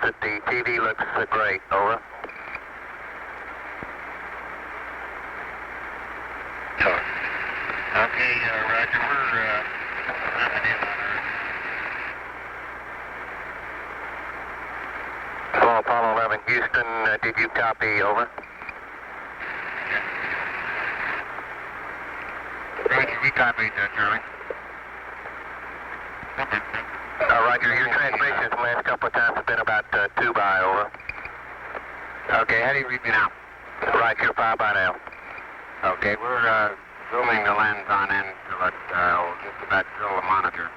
says that the TV looks great. Over. Okay, Roger, we're nothing in on Earth. Hello, Apollo 11, Houston, did you copy? Over. Roger, we copied, Charlie. Roger, your transmissions the last couple of times have been about 2 by. Over. Okay, how do you read me now? Right, you're 5 by now. Okay, we're zooming the lens on in till it just about fill the monitor.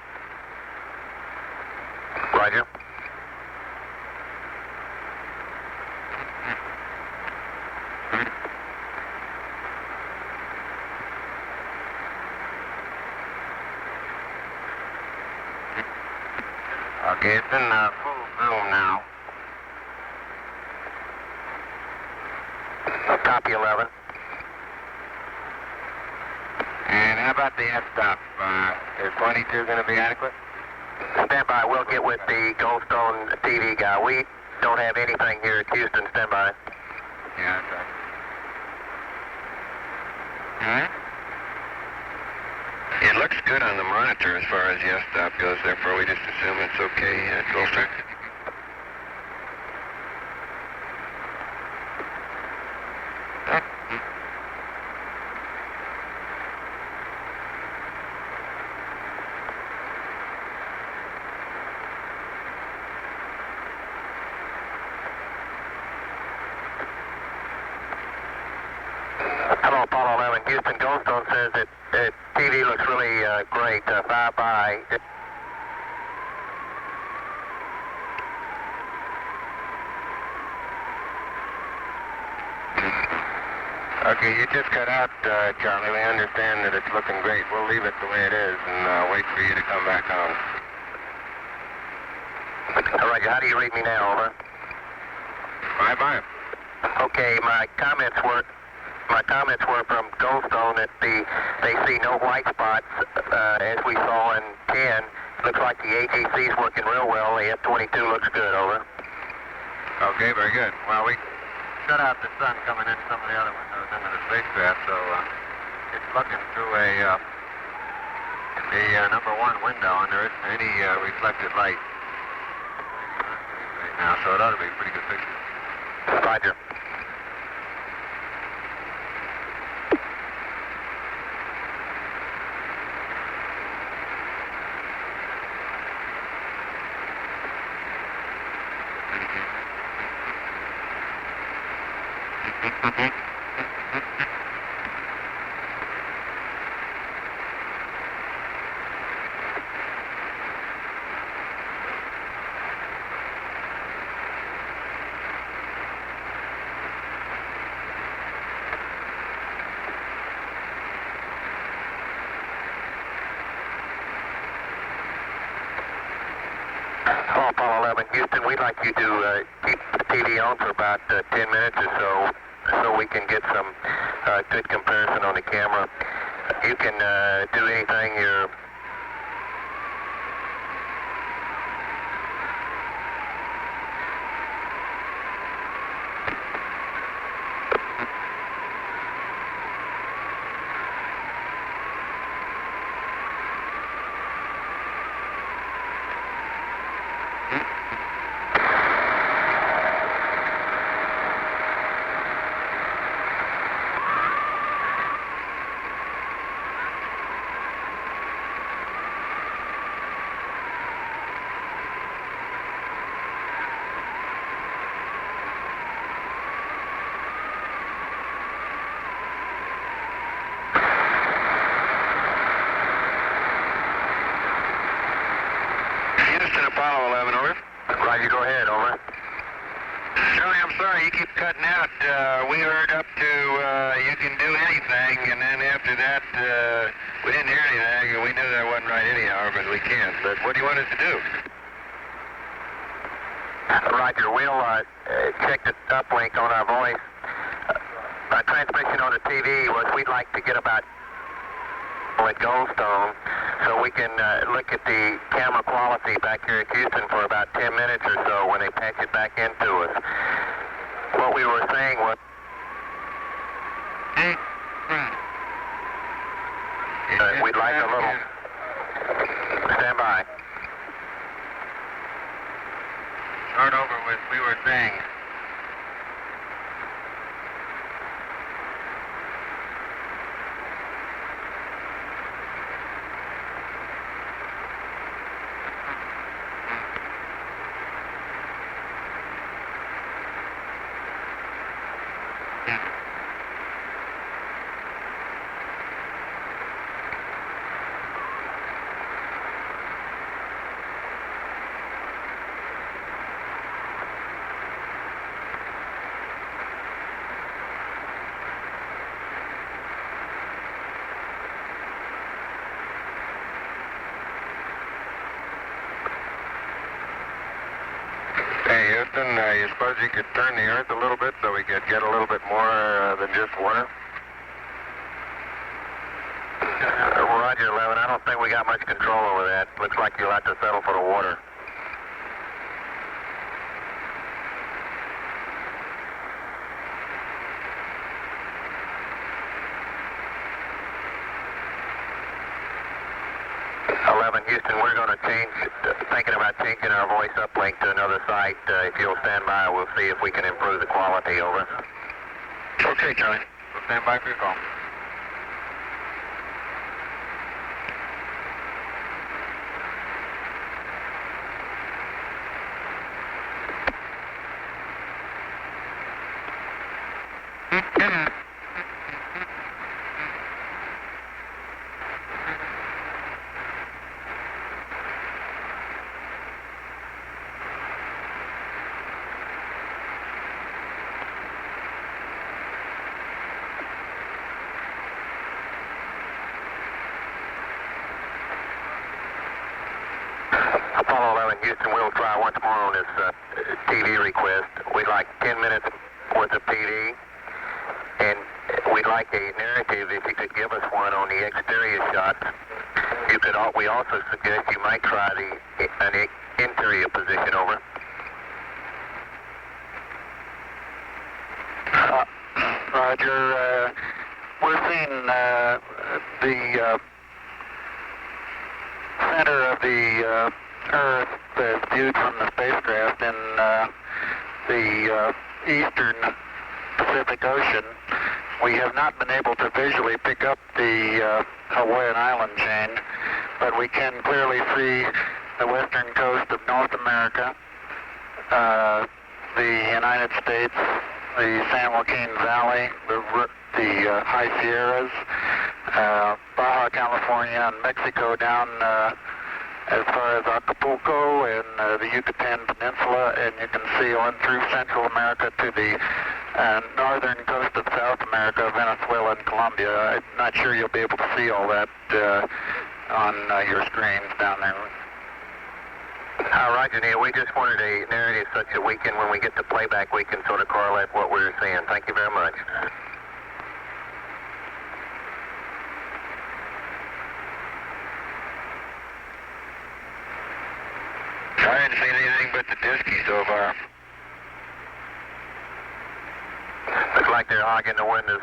Roger. Okay, it's in full zoom now. Copy 11. And how about the f-stop? Is 22 going to be adequate? Stand by. We'll get with the Goldstone TV guy. We don't have anything here at Houston. Stand by. Yeah, that's right. It looks good on the monitor as far as the f-stop goes. Therefore, we just assume it's okay. Goldstone. Hello, Apollo 11, Houston. Goldstone says that TV looks really great. 5 by. Okay, you just cut out, Charlie. We understand that it's looking great. We'll leave it the way it is and wait for you to come back on. Roger, how do you read me now? Over. Bye-bye. Okay, my comments were from Goldstone that they see no white spots as we saw in 10. Looks like the AGC is working real well. The F-22 looks good. Over. Okay, very good. Well, we shut out the sun coming in some of the other windows into the spacecraft, so it's looking through the number 1 window, and there isn't any reflected light right now, so it ought to be a pretty good picture. Roger. Hello, Apollo 11, Houston. We'd like you to keep the TV on for about 10 minutes or so we can get some good comparison on the camera. You can do anything you're... Apollo 11, over. Roger, go ahead, over. Charlie, I'm sorry, you keep cutting out. We heard up to you can do anything, and then after that, we didn't hear anything, and we knew that wasn't right anyhow, but we can't. But what do you want us to do? Roger, we'll check the uplink on our voice. Our transmission on the TV was we'd like to get about at Goldstone. so we can look at the camera quality back here at Houston for about 10 minutes or so when they patch it back into us. What we were saying was... we'd like a little... Stand by. Start over with we were saying. Hey, Houston, you suppose you could turn the earth a little bit so we could get a little bit more than just water? Roger, 11. I don't think we got much control over that. Looks like you'll have to settle for the water. Houston, we're going to thinking about changing our voice uplink to another site. If you'll stand by, we'll see if we can improve the quality. Over. Okay, Charlie. We'll stand by for your call. Apollo 11, Houston, we'll try once more on this TV request. We'd like 10 minutes worth of TV, and we'd like a narrative if you could give us one on the exterior shots. We also suggest you might try an interior position. Over. Roger. We're seeing the center of the Earth viewed from the spacecraft in the eastern Pacific Ocean. We have not been able to visually pick up the Hawaiian island chain, but we can clearly see the western coast of North America, the United States, the San Joaquin Valley, the High Sierras, Baja California, and Mexico down as far as Acapulco and the Yucatan Peninsula, and you can see on through Central America to the northern coast of South America, Venezuela and Colombia. I'm not sure you'll be able to see all that on your screens down there. Roger, Neil. We just wanted a narrative such that we can, when we get the playback, we can sort of correlate what we're seeing. Thank you very much. I didn't see anything but the Disky so far. Looks like they're hogging the windows.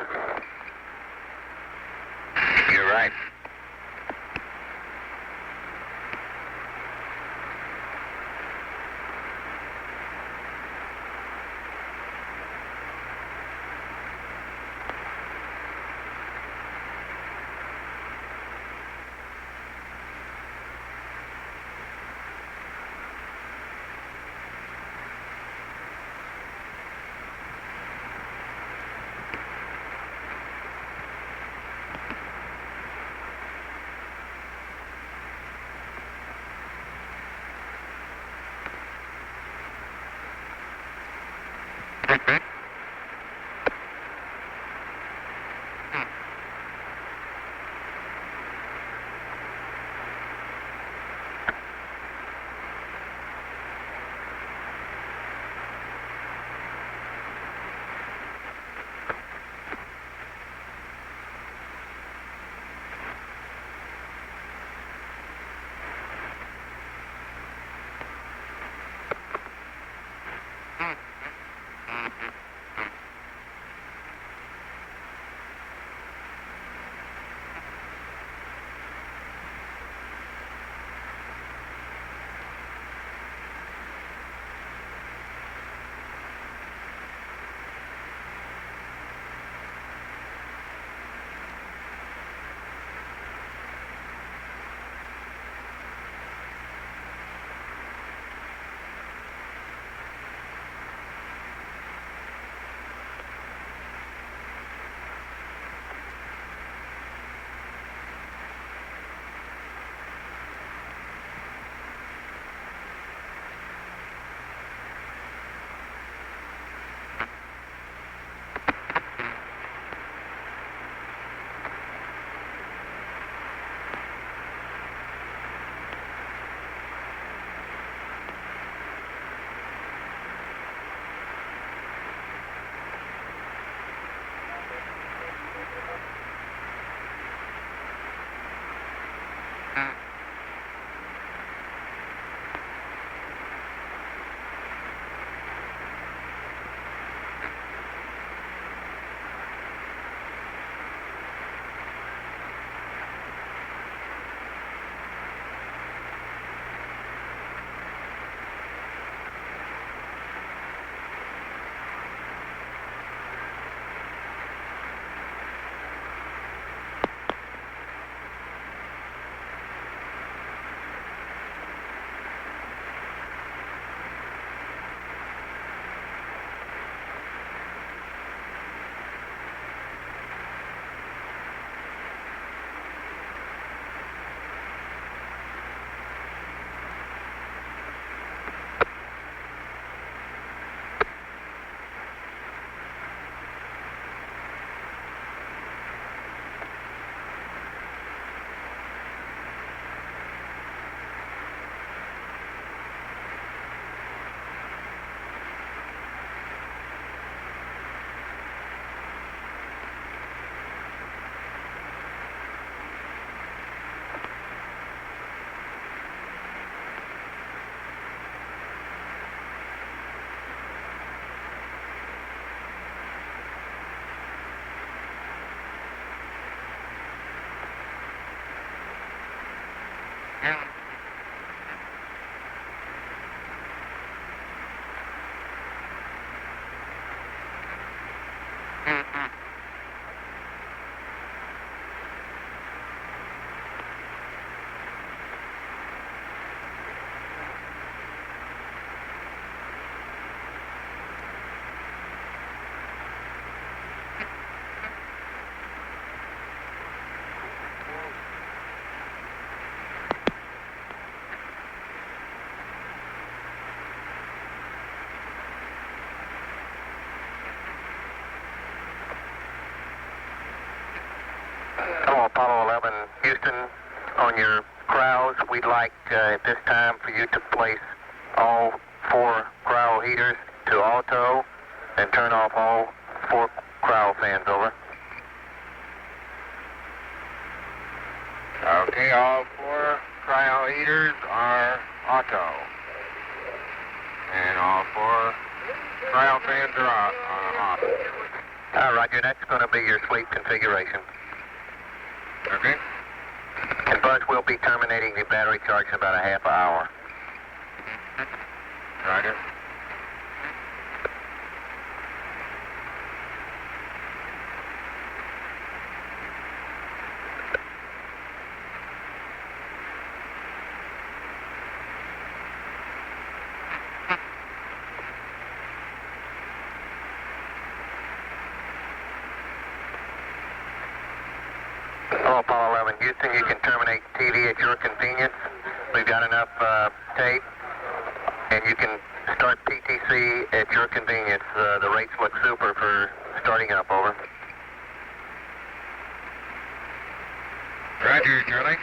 You're right. Hello, Apollo 11, Houston. On your crowds, we'd like at this time for you to place all 4 crowd heaters to auto and turn off all 4 crowd fans, over. Okay, all 4 cryo heaters are auto. And all 4 cryo fans are off. Roger, that's going to be your sleep configuration. Okay. And Buzz will be terminating the battery charge in about a half hour. Roger. Hello, Apollo 11, Houston, you can terminate TV at your convenience. We've got enough tape, and you can start PTC at your convenience. The rates look super for starting up, over. Roger, Charlie.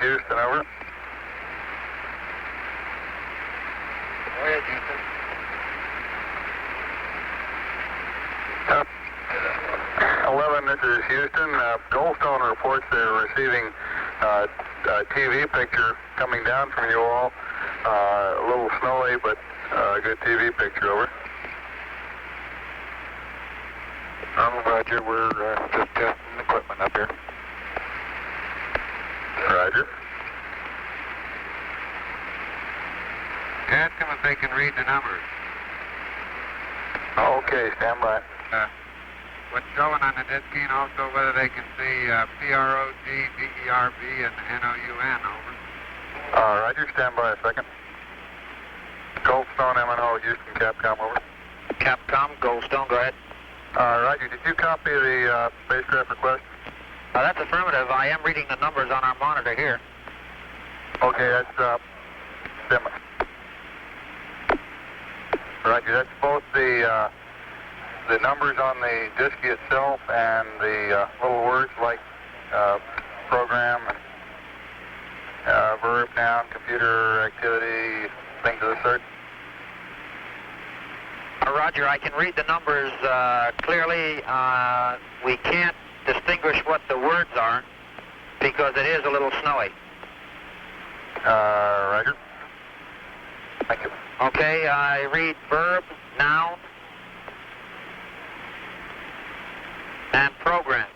Houston, over. Go ahead, Houston. 11, this is Houston. Goldstone reports they're receiving a TV picture coming down from you all. A little snowy, but a good TV picture, over. Roger, we're just testing equipment up here. Roger. Ask them if they can read the numbers. Okay, stand by. What's showing on the disking also whether they can see PROG, DERB, and NOUN, over. Roger, stand by a second. Goldstone, MNO, Houston, Capcom, over. Capcom, Goldstone, go ahead. Roger, did you copy the spacecraft request? That's affirmative. I am reading the numbers on our monitor here. Okay, that's Simmons. Roger, that's both the numbers on the disk itself and the little words like program and verb, noun, computer activity, things of the sort. Roger, I can read the numbers clearly. We can't distinguish what the words are because it is a little snowy. Roger. Thank you. Okay, I read verb, noun, and program.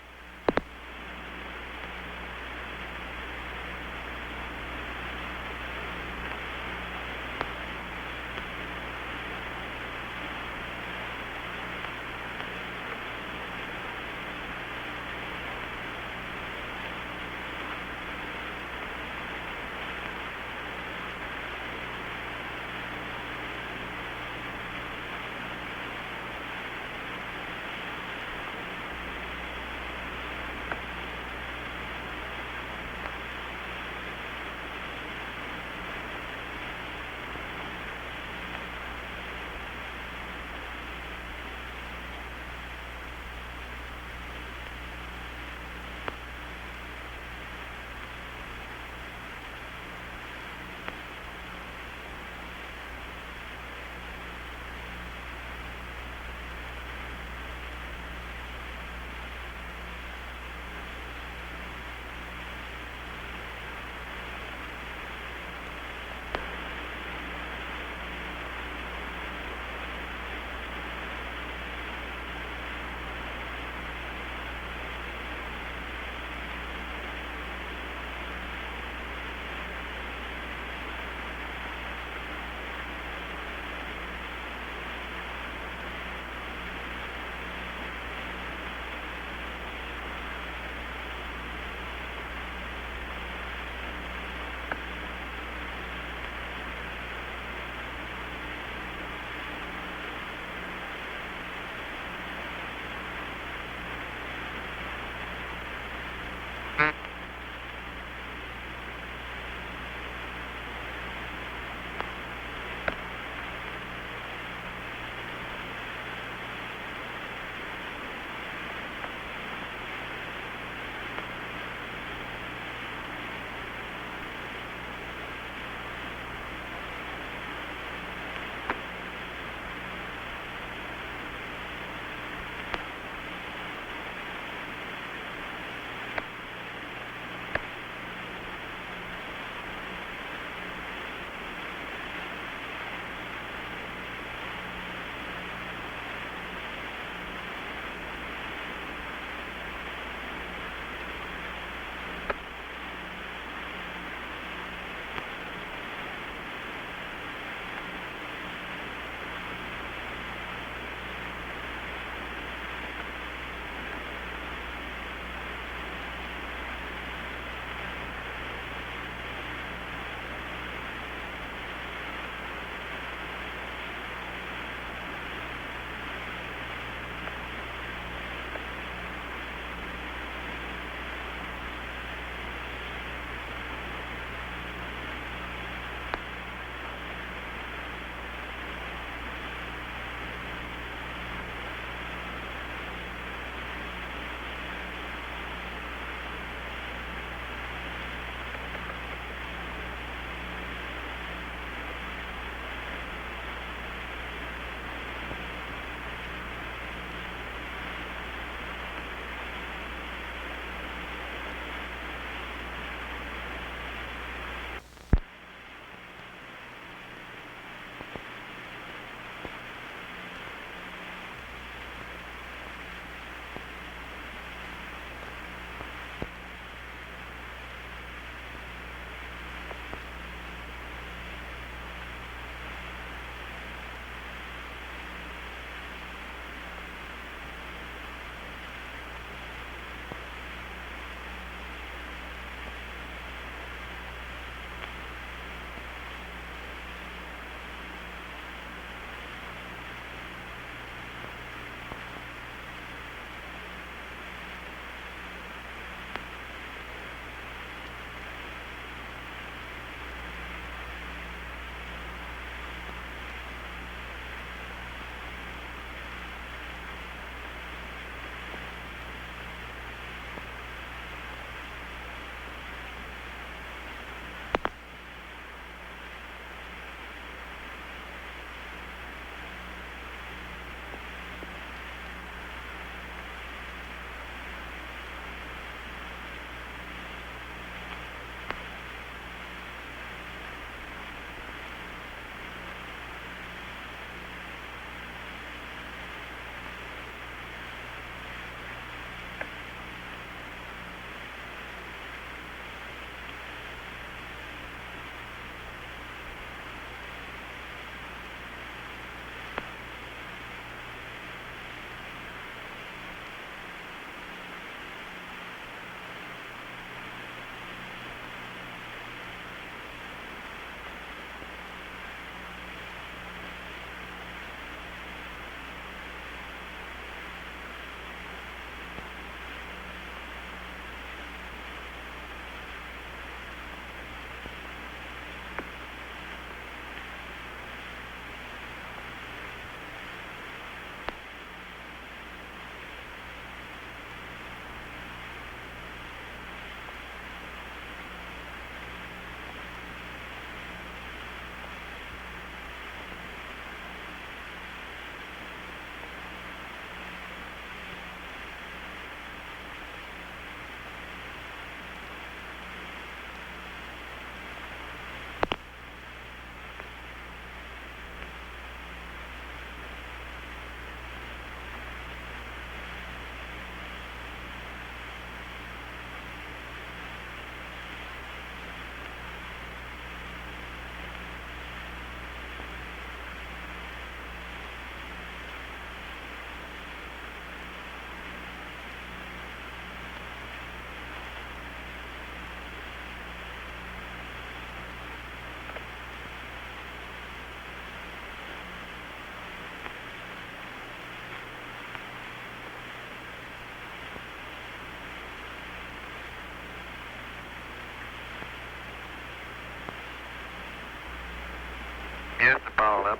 Houston, follow up.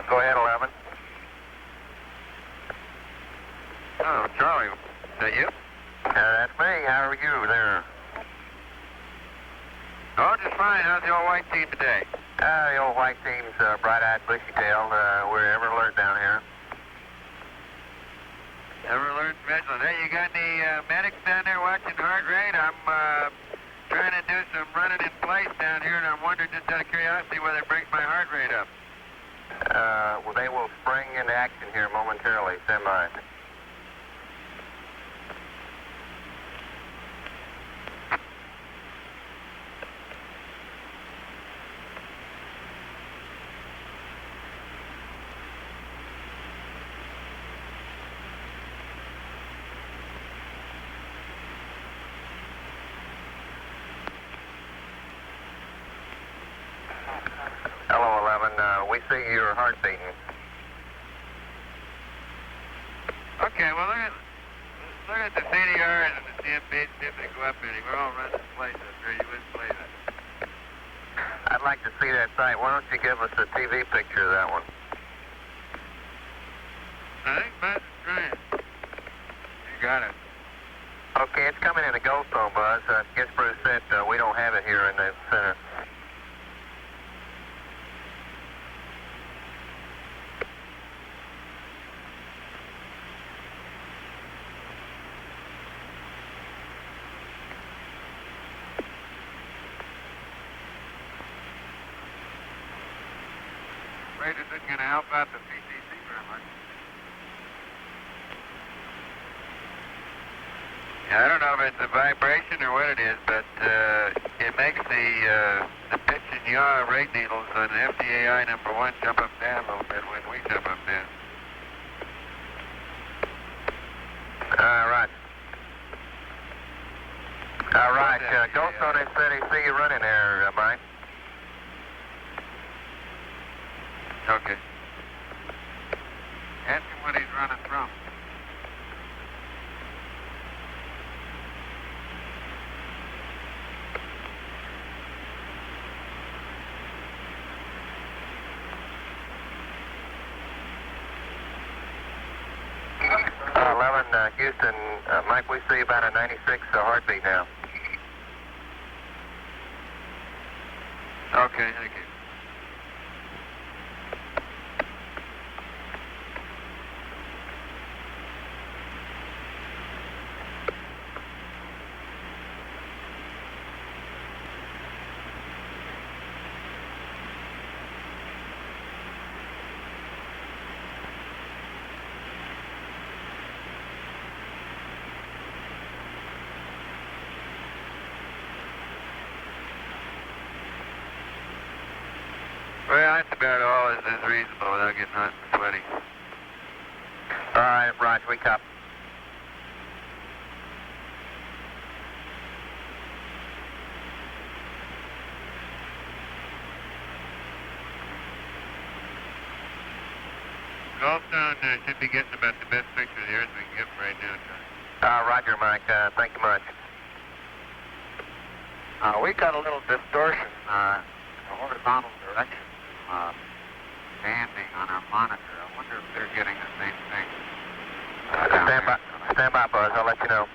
Go ahead, 11. Oh, Charlie, is that you? That's me. How are you there? Oh, just fine. How's the old white team today? The old white team's bright-eyed, bushy-tailed. We're ever alert down here. Ever alert and vigilant. Hey, you got any medics down there watching heart rate? I'm trying to do some running in place down here, and I'm wondering just out of curiosity whether it brings my heart rate up. Well, they will spring into action here momentarily. Stand by. Hello, 11. We see your heart beating. Okay, well, look at the CDRs and the CMPs, see if they go up any. We're all running in place up here. You wouldn't believe it. I'd like to see that site. Why don't you give us a TV picture of that one? I think Buzz is trying. You got it. Okay, it's coming in a Goldstone, Buzz. Guess Bruce said we don't have it here in the center. Afraid this isn't going to help out the PCC very much. Yeah, I don't know if it's a vibration or what it is, but it makes the pitch and yaw rate needles on FDAI number 1 jump up down a little bit when we jump up down. Right. All right. Goldstone has said he see you running there, Mike. Okay. Ask him what he's running from. Houston, Mike, we see about a 96 heartbeat now. Okay, thank you. Well, that's about all is reasonable without getting hot and sweaty. All right, Roger, we copy. Goldstone should be getting about the best picture of the Earth we can get right now, Charlie. Roger, Mike. Thank you much. We got a little distortion in the horizontal direction. Banding on our monitor. I wonder if they're getting the same thing. Stand by, Buzz. I'll let you know.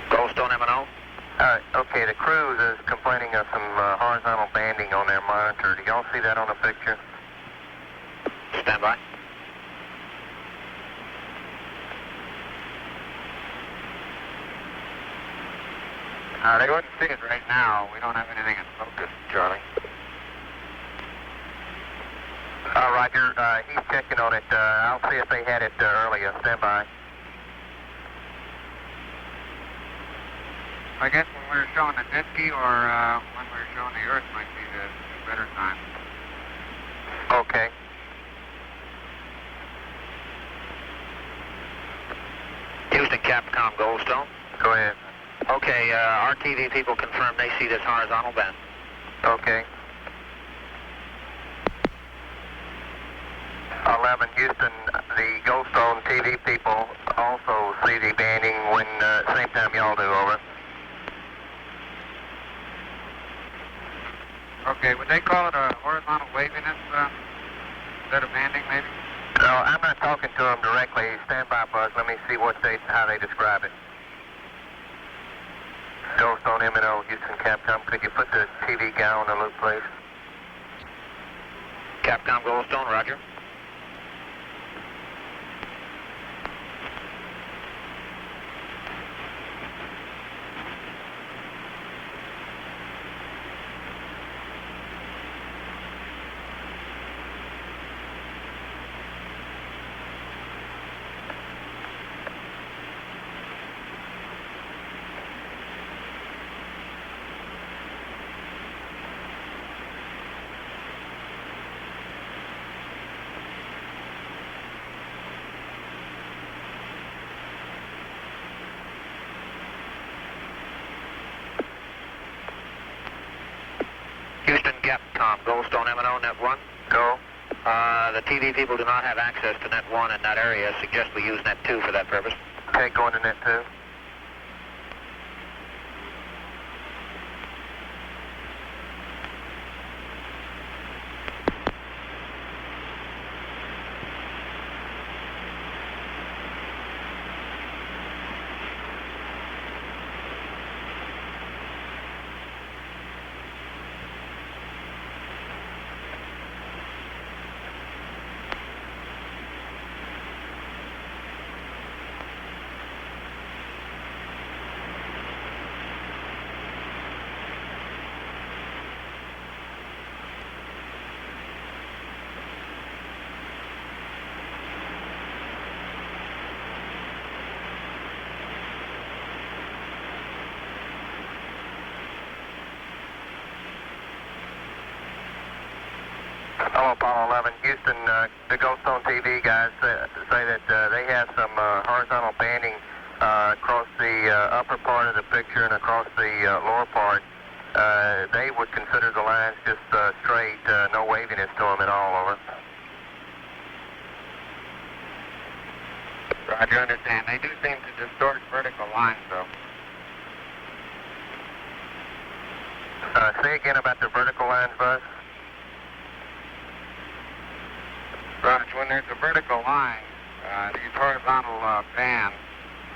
Goldstone M&O? Okay, the cruise is complaining of some horizontal banding on their monitor. Do y'all see that on the picture? Stand by. They wouldn't see it right now. We don't have anything in focus, Charlie. Roger. He's checking on it. I'll see if they had it earlier. Stand by. I guess when we were showing the Nitsky or when we were showing the Earth might be the better time. Okay. Houston, Capcom, Goldstone. Go ahead. Okay, our TV people confirm they see this horizontal bend. Okay. 11, Houston, the Goldstone TV people also see the banding when same time y'all do, over. Okay, would they call it a horizontal waviness instead of banding, maybe? No, I'm not talking to them directly. Stand by, Buzz. Let me see how they describe it. Goldstone M&O, Houston Capcom. Could you put the TV guy on the loop, please? Capcom Goldstone, roger. Houston Capcom, Goldstone M&O, Net 1. Go. The TV people do not have access to Net 1 in that area. Suggest we use Net 2 for that purpose. Okay, going to Net 2. Hello, Apollo 11. Houston, the Goldstone TV guys say that they have some horizontal banding across the upper part of the picture and across the lower part. They would consider the lines just straight, no waviness to them at all, over. Roger, understand. They do seem to distort vertical lines, though. Say again about the vertical lines, Buzz. Roger, when there's a vertical line, these horizontal bands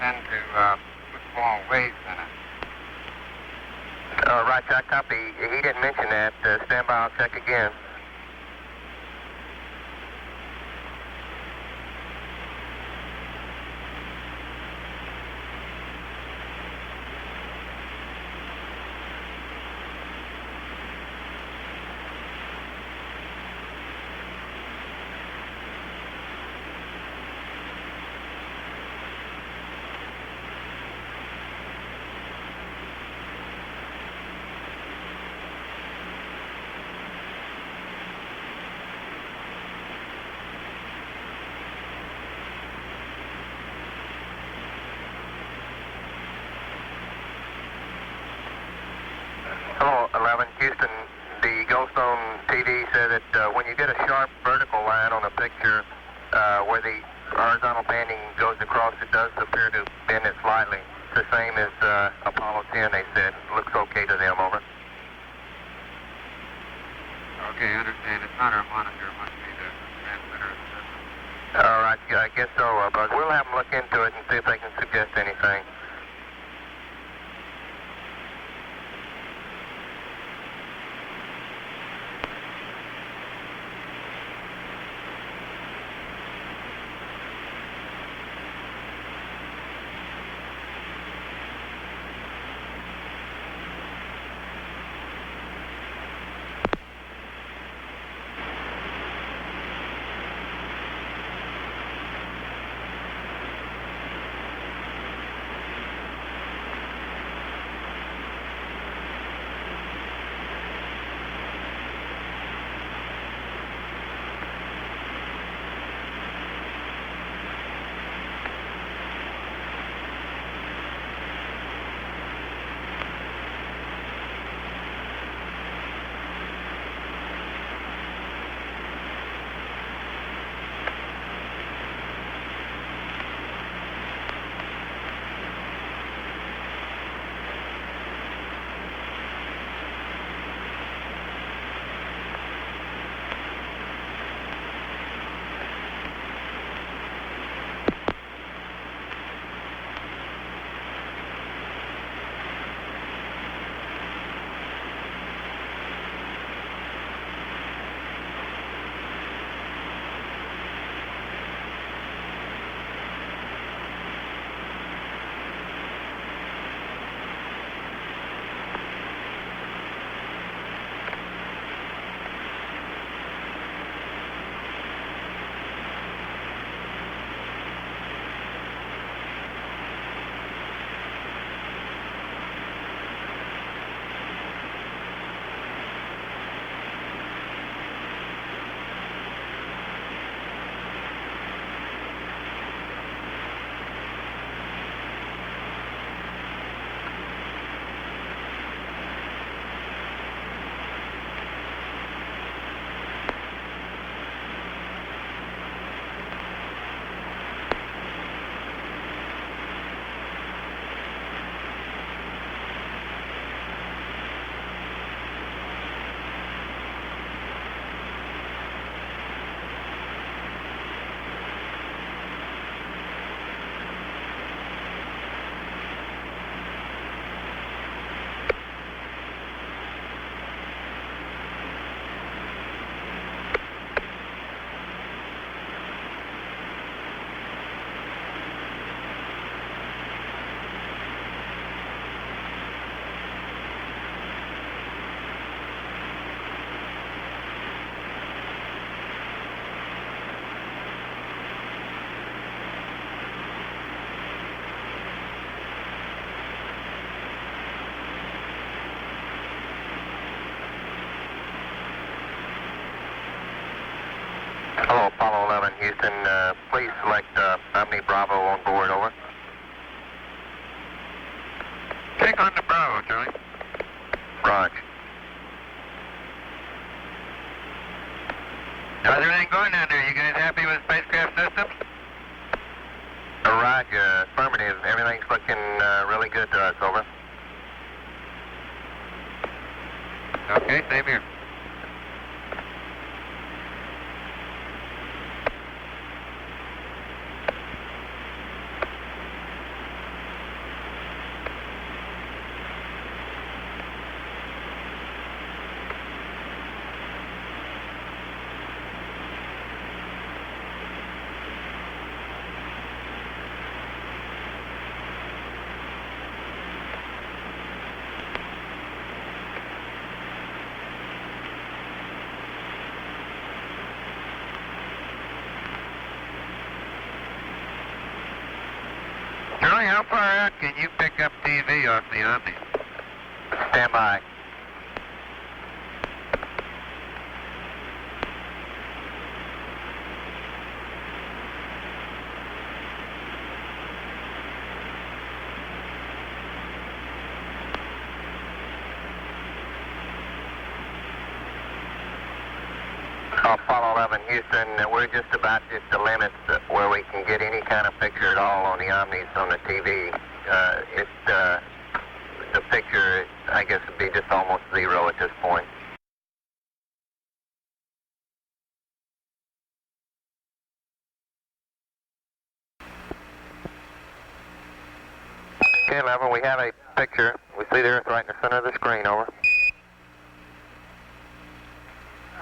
tend to put small waves in it. Right, I copy. He didn't mention that. Stand by, I'll check again. Hello, 11, Houston. The Goldstone TV said that when you get a sharp vertical line on a picture where the horizontal banding goes across, it does appear to bend it slightly. It's the same as Apollo 10, they said. Looks okay to them, over. Okay, understand. It's not our monitor. It must be the transmitter of the system. All right, I guess so, but we'll have them look into it and see if they can suggest anything. Launch. How's everything going down there? You guys happy with spacecraft systems? Roger, affirmative. Everything's looking really good to us, over. Okay, same here. Charlie, how far out can you pick up TV off the Omni? Stand by. Apollo 11, Houston, we're just about at the limits where we can get any kind of picture at all on the Omnis on the TV. The picture, I guess, would be just almost zero at this point. Okay, 11, we have a picture. We see the Earth right in the center of the screen, over.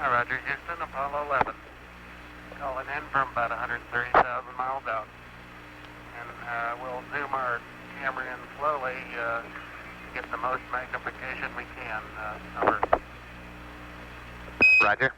Roger, Houston, Apollo 11. Calling in from about 130,000 miles out. And we'll zoom our camera in slowly to get the most magnification we can. Over. Roger.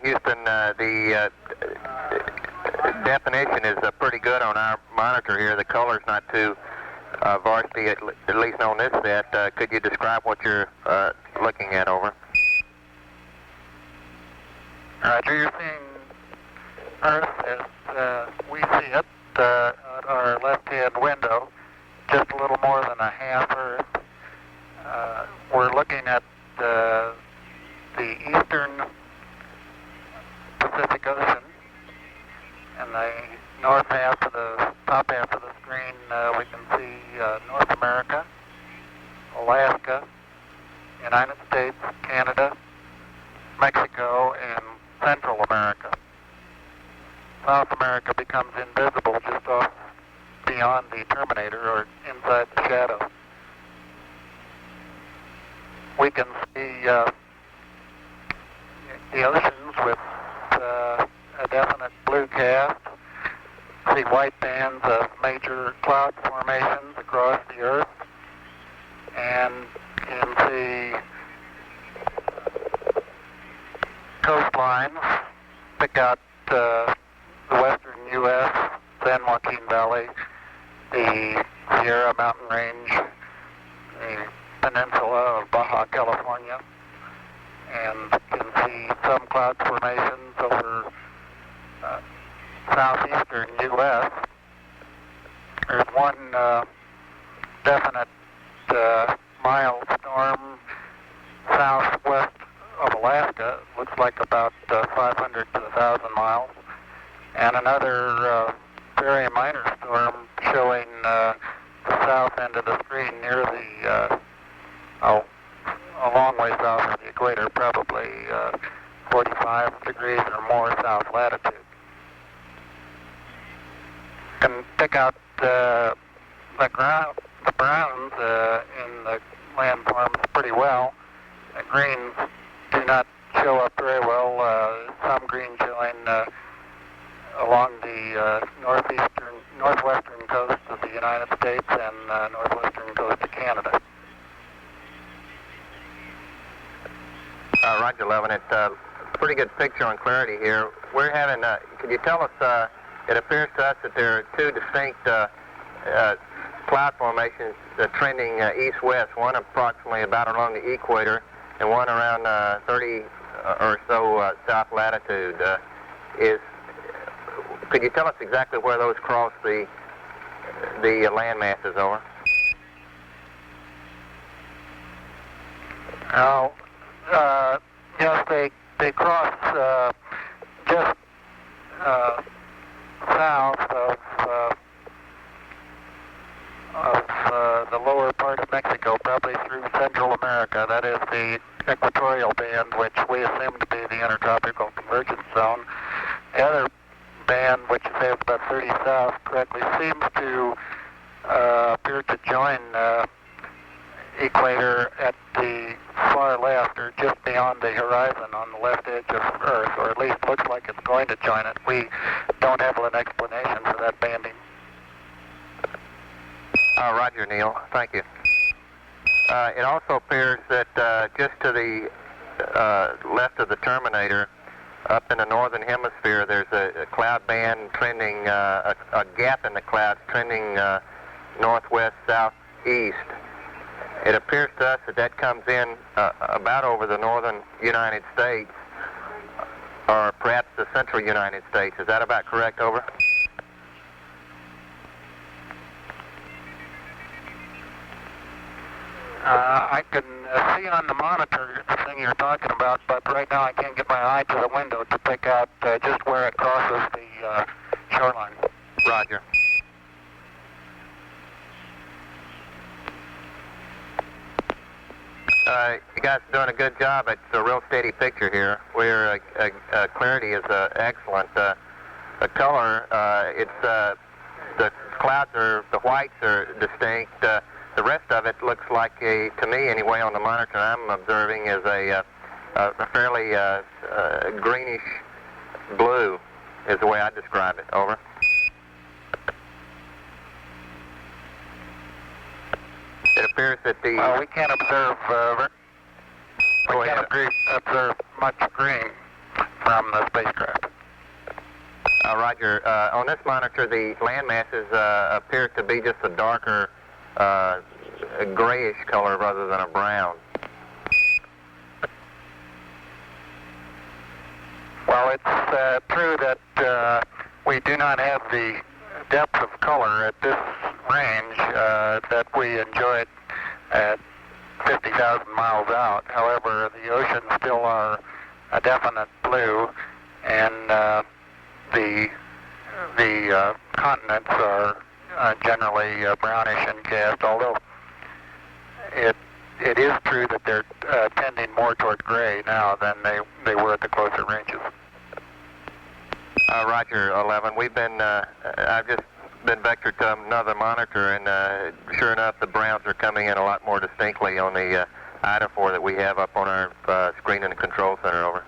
Houston, the definition is pretty good on our monitor here. The color's not too varsity, at least on this set. Could you describe what you're looking at, over? Roger, you're seeing Earth as we see it at our left-hand window, just a little more than a half Earth. We're looking at the eastern Pacific Ocean, and the north half of the top half of the screen we can see North America, Alaska, United States, Canada, Mexico, and Central America. South America becomes invisible just off beyond the terminator or inside the shadow. We can see the oceans with a definite blue cast, see white bands of major cloud formations across the Earth, and can see coastlines, pick out the western U.S., San Joaquin Valley, the Sierra Mountain Range, the peninsula of Baja California, and can see some cloud formations over southeastern U.S. There's one definite mild storm southwest of Alaska. Looks like about 500 to 1,000 miles. and another very minor storm showing the south end of the screen near the, a long way south of the equator, probably 45 degrees or more south latitude. You can pick out the browns in the landforms pretty well. The greens do not show up very well. Some green showing along the northwestern coast of the United States and northwestern coast of Canada. Roger, 11. It's a pretty good picture on clarity here. We're having, could you tell us, it appears to us that there are two distinct cloud formations trending east-west, one approximately about along the equator and one around 30 or so south latitude. Could you tell us exactly where those cross the land masses, over? Yes, they cross just south of the lower part of Mexico, probably through Central America. That is the equatorial band, which we assume to be the intertropical convergence zone. The other band, which is about 30 south, correctly, seems to appear to join equator at the far left, or just beyond the horizon on the left edge of Earth, or at least looks like it's going to join it. We don't have an explanation for that banding. Roger, Neil. Thank you. It also appears that just to the left of the terminator, up in the northern hemisphere, there's a cloud band trending, a gap in the clouds trending northwest, southeast. It appears to us that comes in about over the northern United States, or perhaps the central United States. Is that about correct, over? I can see on the monitor the thing you're talking about, but right now I can't get my eye to the window to pick out just where it crosses the shoreline. Roger. You guys are doing a good job. It's a real steady picture here. Where clarity is excellent. The color, the clouds the whites are distinct. The rest of it looks like to me anyway, on the monitor I'm observing, is a fairly greenish blue, is the way I describe it. Over. It appears that the... Well, we can't observe observe much green from the spacecraft. Roger. On this monitor, the land masses appear to be just a darker grayish color rather than a brown. Well, it's true that we do not have the depth of color at this range that we enjoyed at 50,000 miles out. However, the oceans still are a definite blue, and the continents are generally brownish in cast, although it is true that they're tending more toward gray now than they were at the closer ranges. Roger, 11. We've been, I've just been vectored to another monitor, and sure enough, the browns are coming in a lot more distinctly on the IDA4 that we have up on our screen in the control center. Over.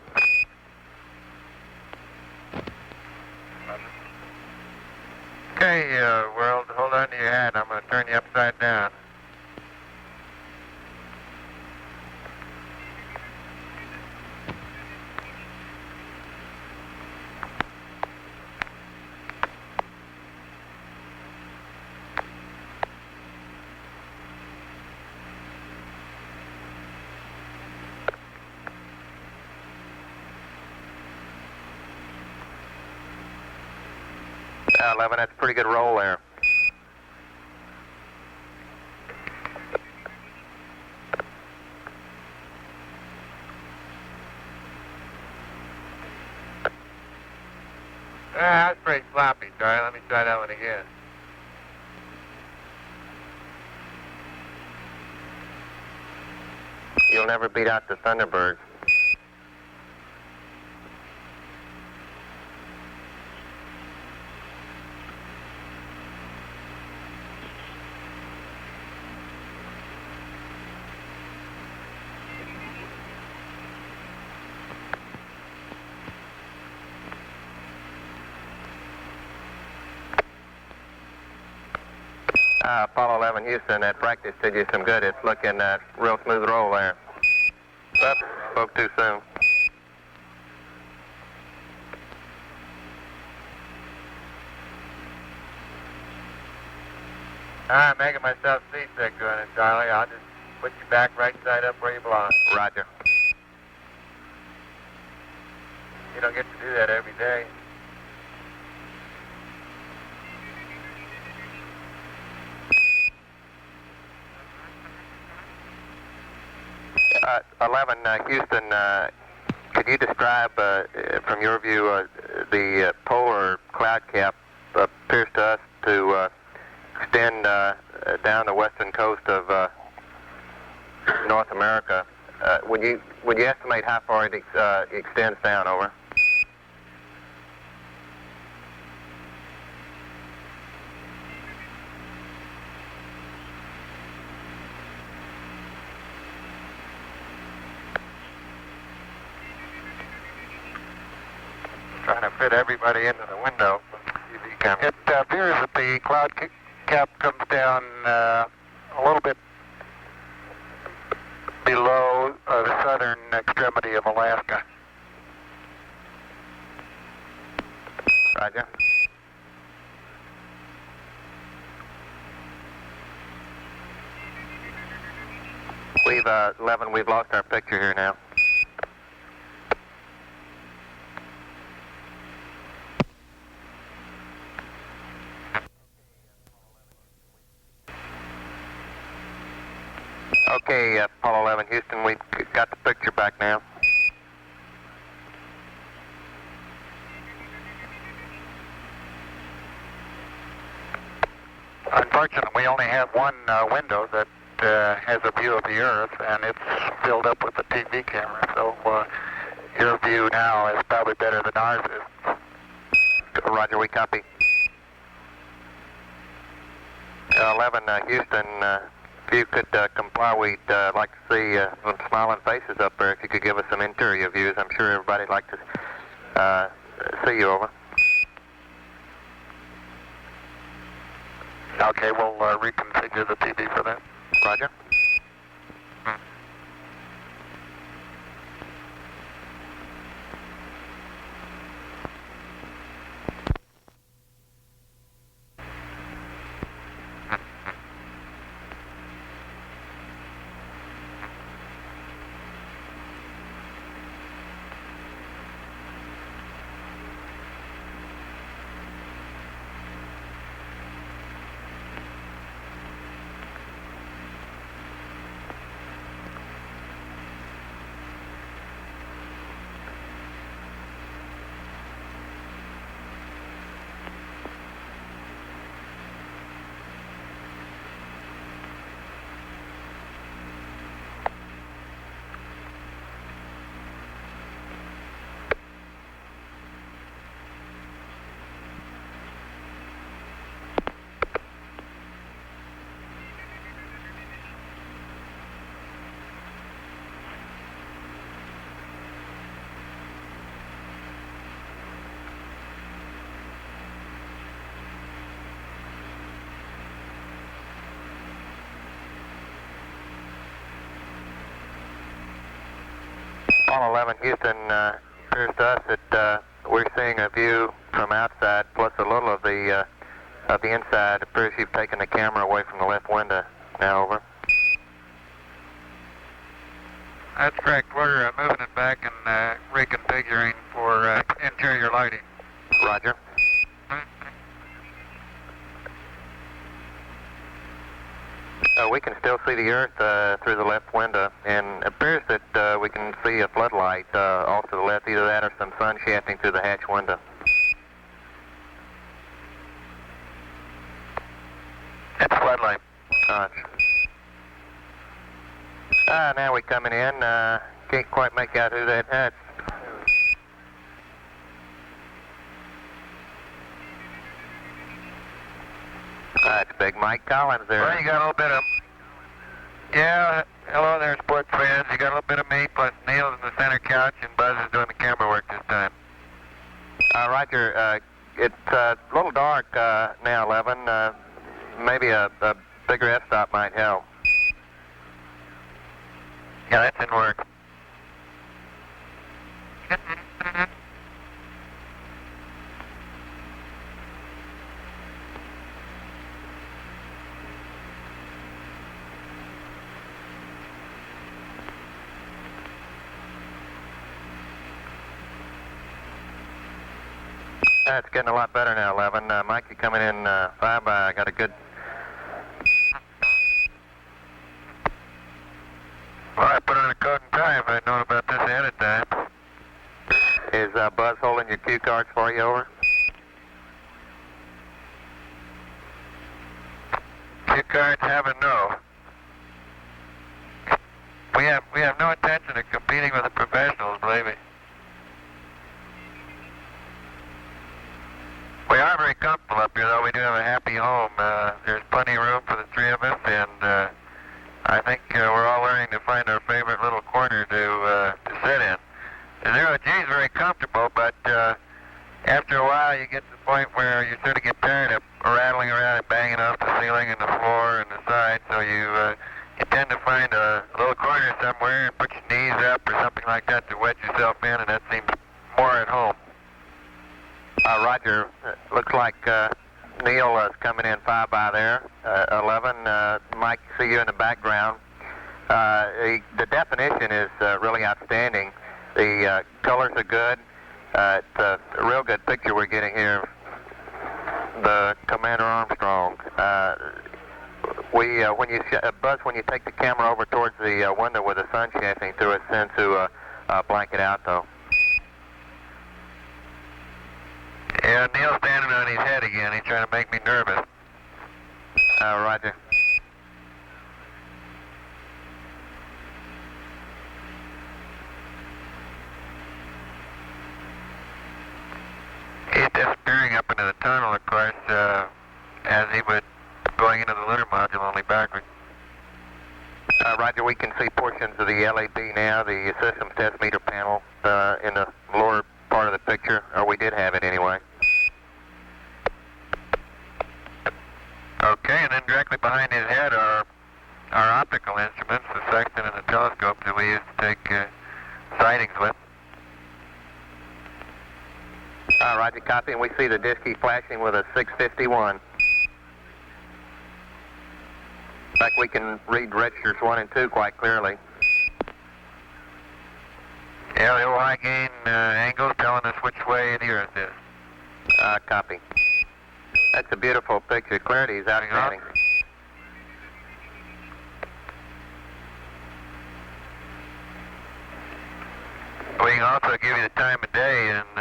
Okay, world, hold on to your hat. I'm going to turn you upside down. Yeah, 11, that's a pretty good roll there. That's pretty sloppy, Charlie. Let me try that one again. You'll never beat out the Thunderbirds. Apollo 11 Houston, that practice did you some good. It's looking real smooth roll there. Oops, spoke too soon. I'm making myself seasick doing it, Charlie. I'll just put you back right side up where you belong. Roger. You don't get to do that every day. 11 Houston, could you describe, from your view, the polar cloud cap appears to us to extend down the western coast of North America. Would you estimate how far it extends down? Over. Trying to fit everybody into the window. It appears that the cloud cap comes down a little bit below the southern extremity of Alaska. Roger. We've 11. We've lost our picture here now. Okay, Apollo 11 Houston, we've got the picture back now. Unfortunately, we only have one window that has a view of the Earth, and it's filled up with the TV camera, so your view now is probably better than ours is. Roger, we copy. 11 Houston, if you could comply, we'd like to see some smiling faces up there. If you could give us some interior views, I'm sure everybody'd like to see you. Over. Okay, we'll reconfigure the TV for that. Roger. Apollo 11 Houston, appears to us that we're seeing a view from outside plus a little of the inside. It appears you've taken the camera away from the left window. Now over. That's correct. We're moving it back and reconfiguring for interior lighting. Roger. We can still see the Earth through the left window, and it appears that we can see a floodlight off to the left, either that or some sun shafting through the hatch window. It's floodlight. Now we're coming in. Can't quite make out who that had. It's Big Mike Collins there. Well, you got a little bit of... Yeah, hello there, sports fans. You got a little bit of me, plus Neil's in the center couch, and Buzz is doing the camera work this time. Roger, it's a little dark now, 11. Maybe a bigger f-stop might help. Yeah, that's in work. It's getting a lot better now, 11. Mike, you coming in 5 by, got a good... Well, I put on a coat and tie if I'd known about this ahead of time. Is Buzz holding your cue cards for you, over? Cue cards have a no. We have no intention of competing with the professionals, believe me. We are very comfortable up here, though. We do have a happy home. There's plenty of room for the three of us, and I think we're all learning to find our favorite little corner to sit in. The Zero G is very comfortable, but after a while you get to the point where you sort of get tired of rattling around and banging off the ceiling and the floor and the side, so you tend to find a little corner somewhere and put your knees up or something like that to wedge yourself in, and that seems more at home. Roger, looks like Neil is coming in 5 by there, 11. Mike, see you in the background. The definition is really outstanding. The colors are good. It's a real good picture we're getting here of the Commander Armstrong. Buzz, when you take the camera over towards the window with the sun shining through it, send to blank it out, though. Yeah, Neil's standing on his head again. He's trying to make me nervous. Roger. He's disappearing up into the tunnel, of course, as he would going into the lunar module, only backwards. Roger, we can see portions of the LAB now, the systems test meter panel in the lower part of the picture, or we did have it anyway. Okay, and then directly behind his head are our optical instruments, the sextant and the telescope that we use to take sightings with. Roger, copy, and we see the disc keep flashing with a 651. In fact, we can read registers 1 and 2 quite clearly. Yeah, the old high gain angles telling us which way the Earth is. Copy. That's a beautiful picture. Clarity is outstanding. We can also give you the time of day in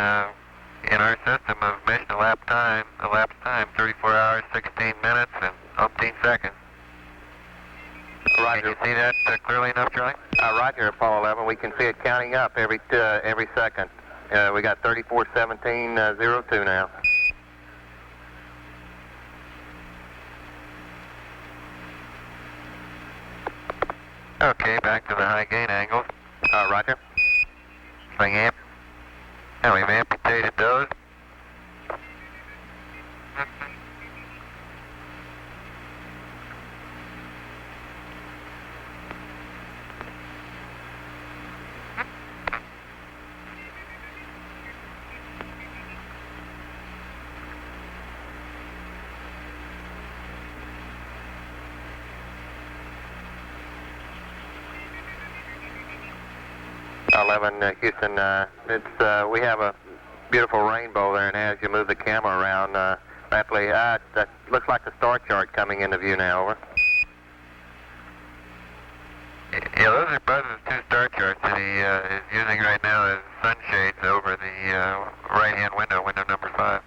our system of mission elapsed time, 34 hours, 16 minutes, and 15 seconds. Roger. Can you see that clearly enough, Charlie? Roger, Apollo 11. We can see it counting up every second. We got 34:17:02 now. Okay, back to the high gain angles. Roger. Swing amp. Now we've amputated those. Houston, we have a beautiful rainbow there, and as you move the camera around rapidly, that looks like a star chart coming into view now, over. Yeah, those are Buzz's 2 star charts that he is using right now as sunshades over the right-hand window, window number 5.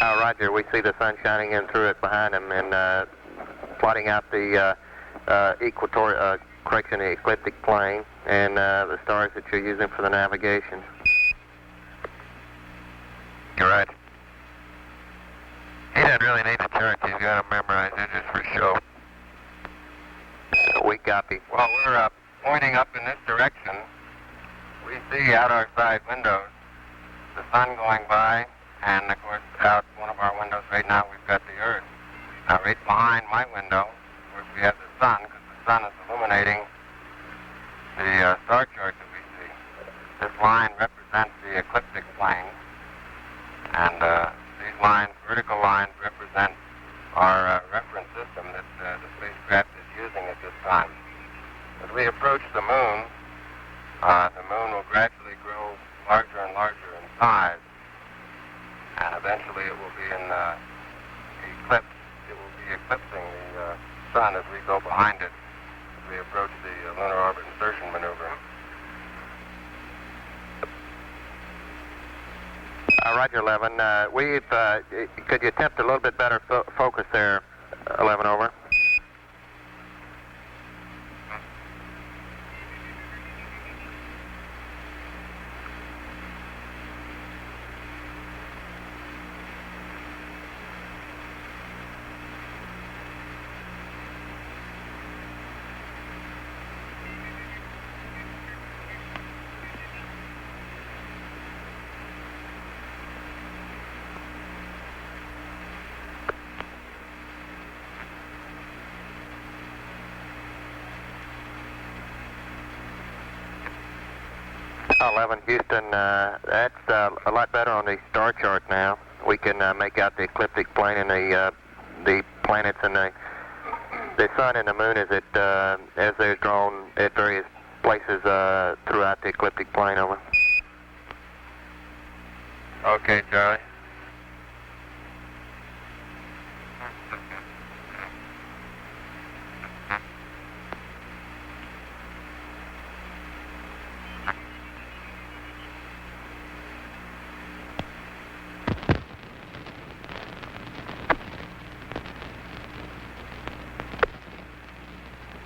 Roger. Roger. We see the sun shining in through it behind him and plotting out the correction, the ecliptic plane and the stars that you're using for the navigation. You're right. He doesn't really need the charts. He's got them memorized. They're just for show. We copy. Well, we're pointing up in this direction. We see out our side windows the sun going by, and of course out one of our windows right now we've got the Earth. Now right behind my window, where we have the sun, because the sun is illuminating the star chart that we see. This line represents the ecliptic plane, and these lines, vertical lines, represent our reference system that the spacecraft is using at this time. As we approach the moon will gradually grow larger and larger in size, and eventually it will be in eclipse. It will be eclipsing the sun as we go behind it, as we approach the lunar orbit insertion maneuver. Roger, 11. Could you attempt a little bit better focus there, 11 over? Houston, that's a lot better on the star chart now. We can make out the ecliptic plane and the planets and the sun and the moon as they're drawn at various places throughout the ecliptic plane. Over. Okay, Charlie.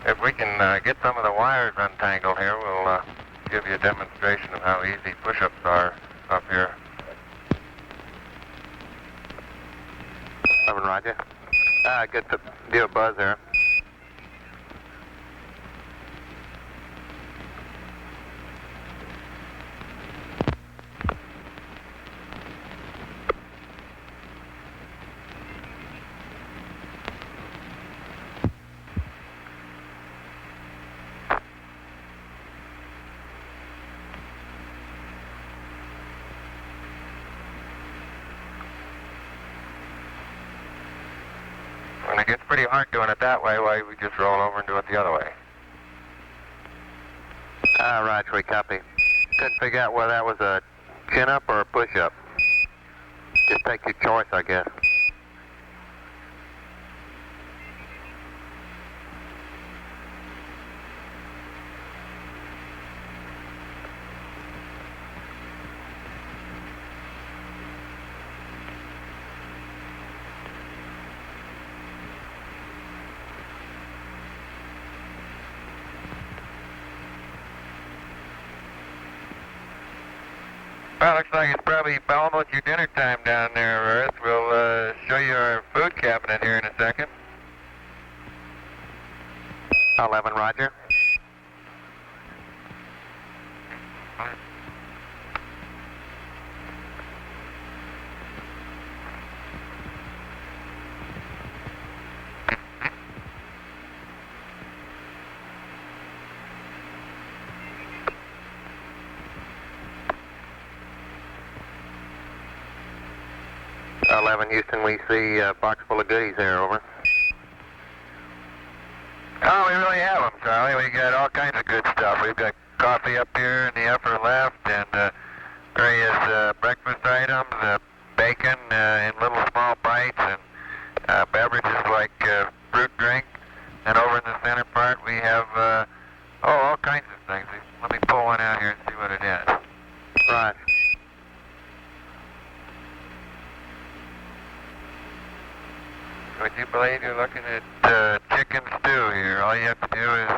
If we can get some of the wires untangled here, we'll give you a demonstration of how easy push-ups are up here. 11, Roger. Good to do a buzz there. When it gets pretty hard doing it that way, why we just roll over and do it the other way. Roger, we copy. Couldn't figure out whether that was a chin-up or a push-up. Just take your choice, I guess. Well, looks like it's probably almost your dinner time down there, Earth. We'll show you our food cabinet here in a second. 11, Roger. Houston, we see a box full of goodies there, over. Oh, we really have them, Charlie. We got all kinds of good stuff. We've got coffee up here in the upper left and various breakfast items, bacon in little small bites, and beverages like fruit drink. And over in the center part, we have all kinds of things. Let me pull one out here and see what it is. Right. would you believe you're looking at chicken stew here? All you have to do is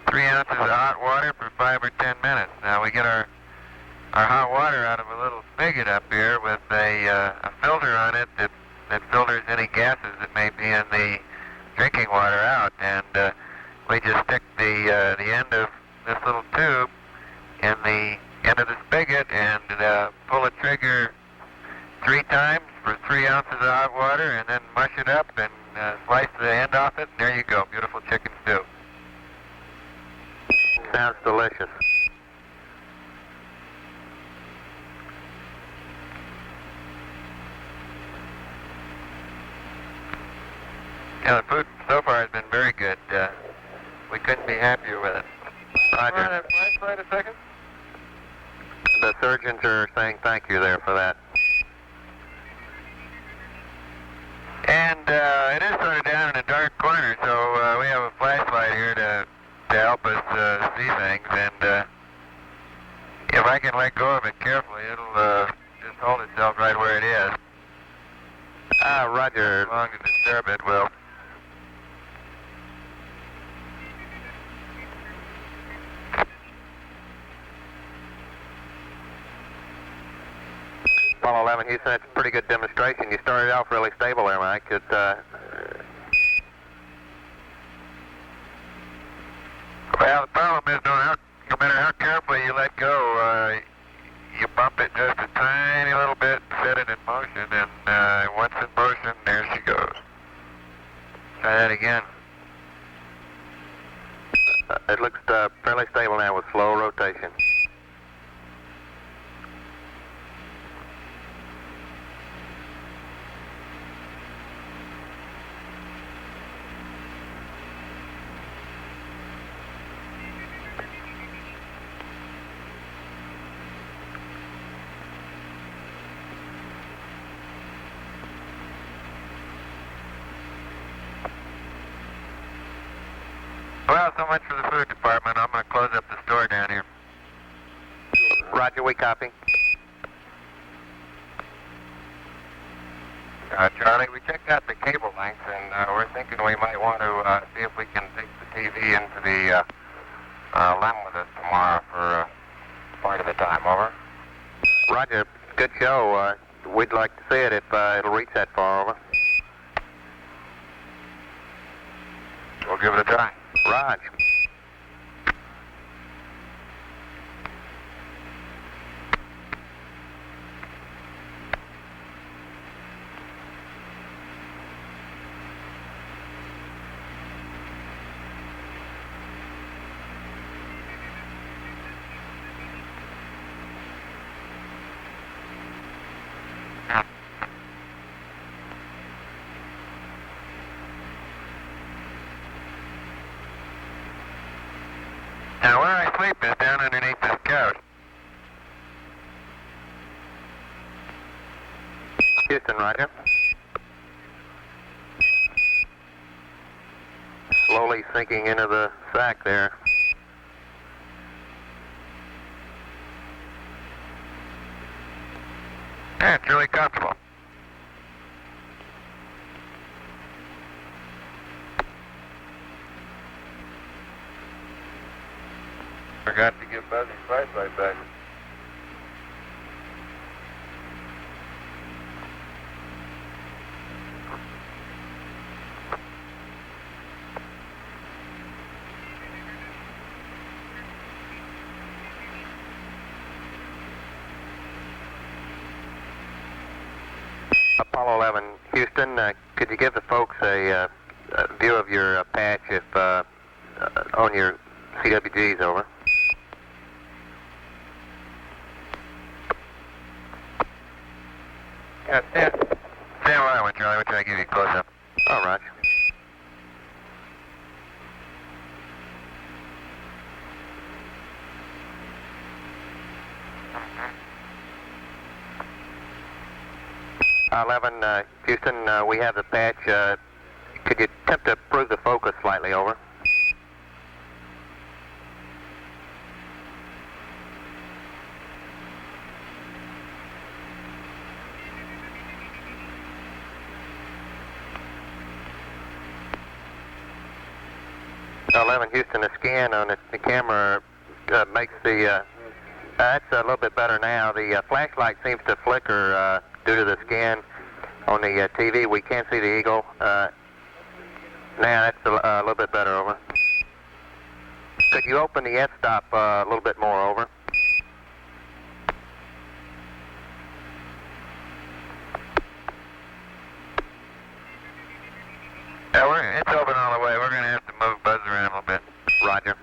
3 ounces of hot water for 5 or 10 minutes. Now we get our hot water out of a little spigot up here with a filter on it that filters any gases that may be in the drinking water out, and we just stick the end of this little tube in the end of the spigot and pull the trigger 3 times for 3 ounces of hot water, and then mush it up and slice the end off it, and there you go, beautiful chicken stew. Sounds delicious. Yeah, the food so far has been very good. We couldn't be happier with it. Roger. Flashlight a second. The surgeons are saying thank you there for that. And it is sort of down in a dark corner, so we have a flashlight here to help us see things. And if I can let go of it carefully, it'll just hold itself right where it is. Roger. As long as disturb it will. Apollo 11, Houston, that's a pretty good demonstration. You started off really stable there, Mike. Well, the problem is, no matter how carefully you let go, you bump it just a tiny little bit, set it in motion, and once in motion, there she goes. Try that again. It looks fairly stable now with slow rotation. Well, so much for the food department. I'm going to close up the store down here. Roger, we copy. Charlie, we checked out the cable lengths, and we're thinking we might want to see if we can take the TV into the LEM with us tomorrow for part of the time. Over. Roger, good show. We'd like to see it if it'll reach that far. Over. We'll give it a try. Roger. Now, where I sleep is down underneath this couch. Houston, Roger. Slowly sinking into the sack there. Yeah, it's really comfortable. Forgot to give Buzzy's flashlight back. Apollo 11, Houston, could you give the folks a view of your patch if on your CWGs, over? Yeah, stand by one, Charlie. We'll try to give you a close-up. All right. Mm-hmm. 11, Houston, we have the patch. Could you attempt to improve the focus slightly, over? 11 Houston, the scan on the camera makes the, that's a little bit better now. The flashlight seems to flicker due to the scan on the TV. We can't see the eagle. Now that's a little bit better, over. Could you open the f-stop a little bit more, over? Yeah, it's open all the way. We're going to have to move Buzz around a little bit. Roger.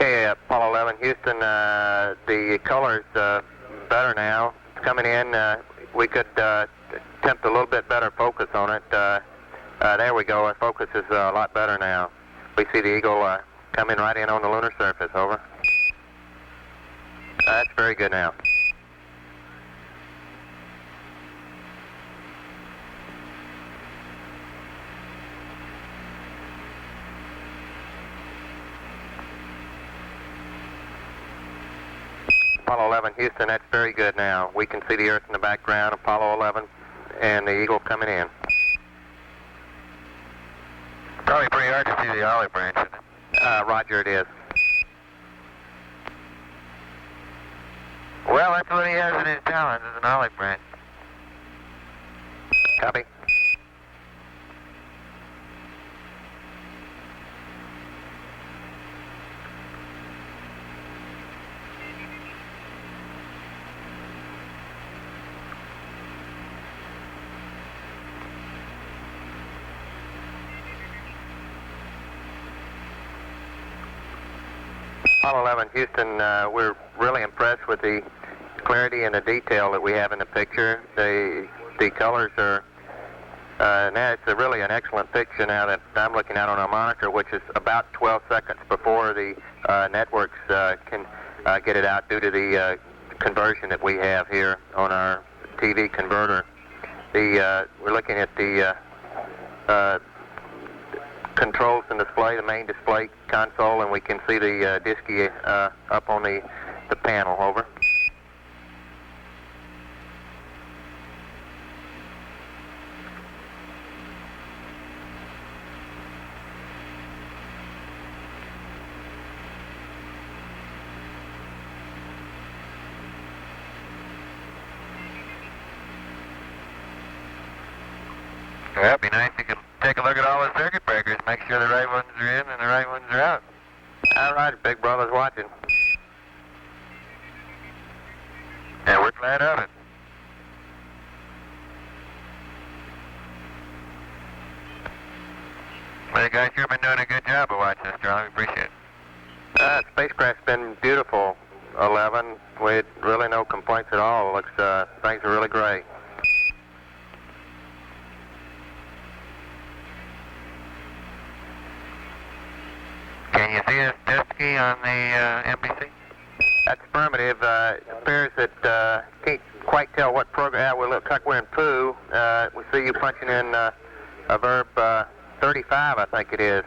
Okay, Apollo 11, Houston, the color's better now. It's coming in. We could attempt a little bit better focus on it. There we go. Our focus is a lot better now. We see the eagle coming right in on the lunar surface, over. That's very good now. Apollo 11, Houston, that's very good now. We can see the Earth in the background, Apollo 11, and the eagle coming in. Probably pretty hard to see the olive branch, isn't it? Roger, it is. Well, that's what he has in his talons, is an olive branch. Copy. Apollo 11, Houston, we're really impressed with the clarity and the detail that we have in the picture. The colors are, now it's really an excellent picture now that I'm looking at on our monitor, which is about 12 seconds before the networks can get it out due to the conversion that we have here on our TV converter. We're looking at the controls and display, the main display console, and we can see the disky up on the panel, over. Well, that'd be nice. You can take a look at all the circuit breakers, make sure the right ones are in and the right ones are out. All right, Big Brother's watching. Yeah, we're glad of it. Well, you guys sure been doing a good job of watching us, Charlie. We appreciate it. Spacecraft's been beautiful, 11. We had really no complaints at all. Looks, things are really great. Can you see us disky on the NBC? That's affirmative. It appears that can't quite tell what program. We look like we're in Pooh. We see you punching in a verb 35, I think it is.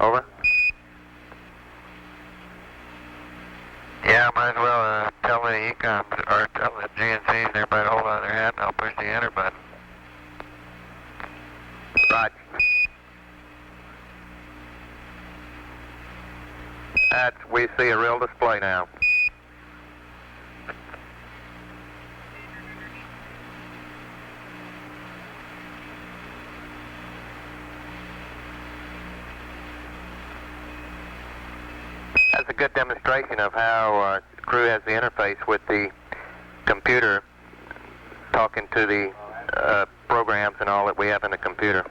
Over. Yeah, might as well tell the ECOMs or tell the GNCs and everybody to hold on to their hat and I'll push the enter button. Right. We see a real display now. That's a good demonstration of how the crew has the interface with the computer, talking to the programs and all that we have in the computer.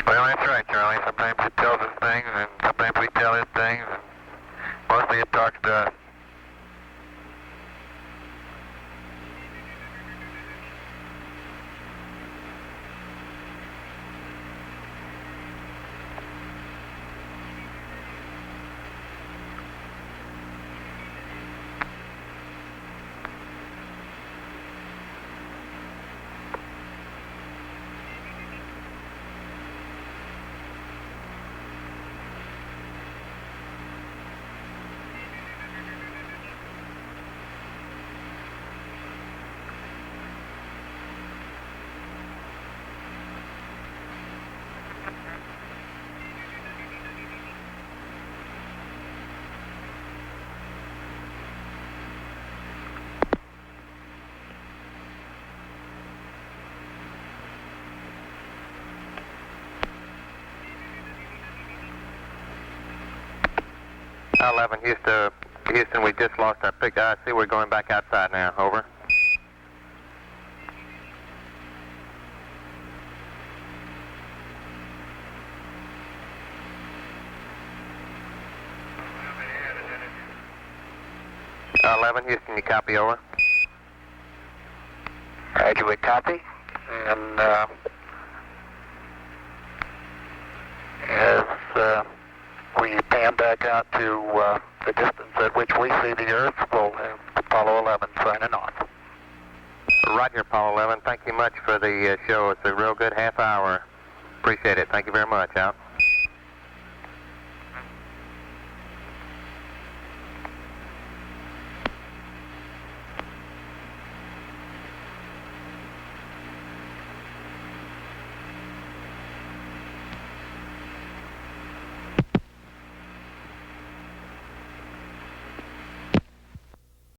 Well, that's right, Charlie. Sometimes it tells us things, and sometimes we tell it things, and mostly it talks to us. 11, Houston, we just lost our pick. I see we're going back outside now. Over. Uh, 11, Houston, you copy, over? Roger, we copy. And as we pan back out to the distance at which we see the Earth, we'll have Apollo 11 signing off. Roger, Apollo 11. Thank you much for the show. It's a real good half hour. Appreciate it. Thank you very much. Out.